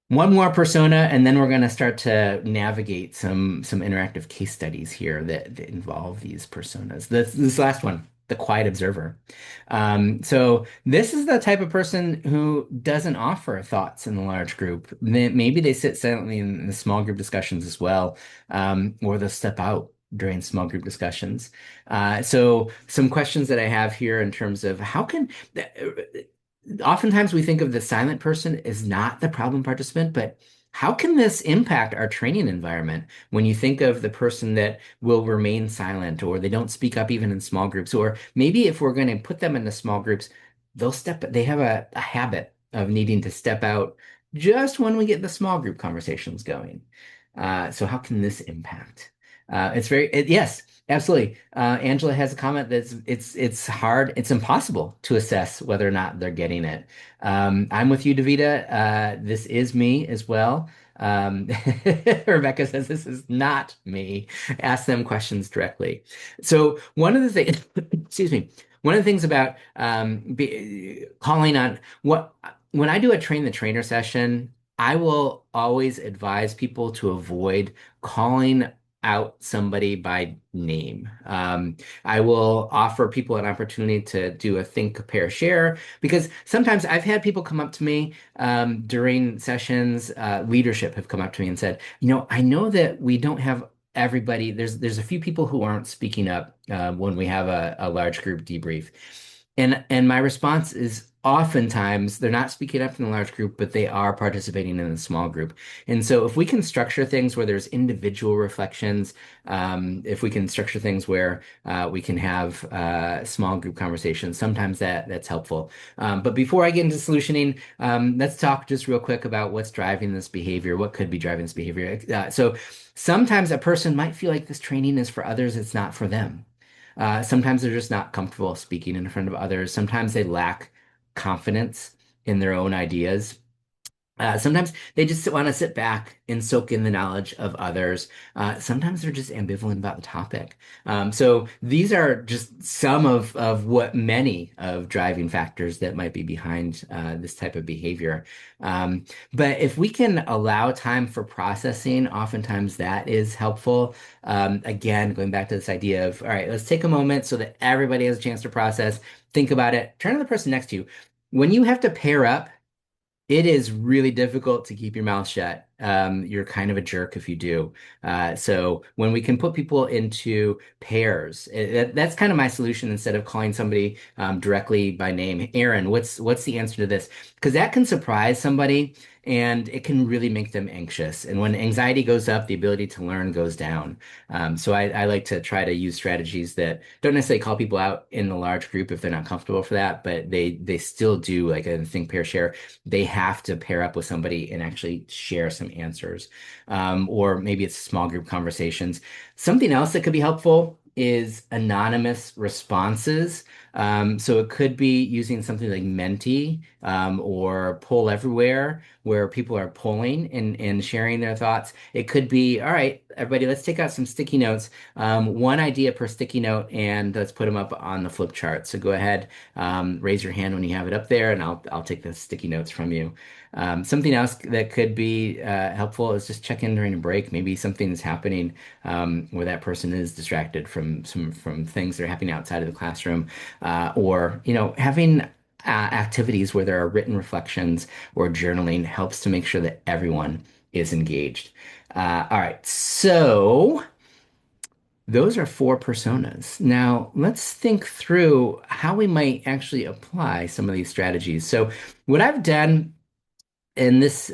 One more persona, and then we're going to start to navigate some interactive case studies here that involve these personas. This last one, the quiet observer. So this is the type of person who doesn't offer thoughts in the large group. Maybe they sit silently in the small group discussions as well, or they'll step out during small group discussions. So some questions that I have here in terms of how can oftentimes we think of the silent person as not the problem participant, but how can this impact our training environment when you think of the person that will remain silent or they don't speak up even in small groups? Or maybe if we're going to put them into small groups, they have a habit of needing to step out just when we get the small group conversations going. So how can this impact? Yes, absolutely. Angela has a comment that's it's hard, it's impossible to assess whether or not they're getting it. I'm with you, Davita. This is me as well. Um, Rebecca says this is not me. Ask them questions directly. So one of the things, excuse me, one of the things about calling on what when I do a train the trainer session, I will always advise people to avoid calling out somebody by name. I will offer people an opportunity to do a think, compare, share because sometimes I've had people come up to me during sessions, leadership have come up to me and said, I know that we don't have everybody. There's a few people who aren't speaking up when we have a large group debrief. And my response is oftentimes they're not speaking up in the large group, but they are participating in the small group. And so if we can structure things where there's individual reflections, if we can structure things where we can have small group conversations, sometimes that's helpful. But before I get into solutioning, let's talk just real quick about what's driving this behavior, what could be driving this behavior. So sometimes a person might feel like this training is for others, it's not for them. Sometimes they're just not comfortable speaking in front of others. Sometimes they lack confidence in their own ideas. Sometimes they just want to sit back and soak in the knowledge of others. Sometimes they're just ambivalent about the topic. So these are just some of what many of driving factors that might be behind this type of behavior. But if we can allow time for processing, oftentimes that is helpful. Again, going back to this idea of, all right, let's take a moment so that everybody has a chance to process, think about it, turn to the person next to you. When you have to pair up, it is really difficult to keep your mouth shut. You're kind of a jerk if you do. So when we can put people into pairs, that's kind of my solution instead of calling somebody directly by name. Aaron, what's the answer to this? Because that can surprise somebody and it can really make them anxious. And when anxiety goes up, the ability to learn goes down. So I like to try to use strategies that don't necessarily call people out in the large group if they're not comfortable for that, but they still do like a think, pair, share. They have to pair up with somebody and actually share some answers. Or maybe it's small group conversations. Something else that could be helpful is anonymous responses. So it could be using something like Menti or Poll Everywhere, where people are polling and sharing their thoughts. It could be, all right, everybody, let's take out some sticky notes. One idea per sticky note, and let's put them up on the flip chart. So go ahead, raise your hand when you have it up there, and I'll take the sticky notes from you. Something else that could be helpful is just check in during a break. Maybe something is happening where that person is distracted from things that are happening outside of the classroom, or having activities where there are written reflections or journaling helps to make sure that everyone is engaged. All right, so. Those are four personas. Now, let's think through how we might actually apply some of these strategies. So, what I've done in this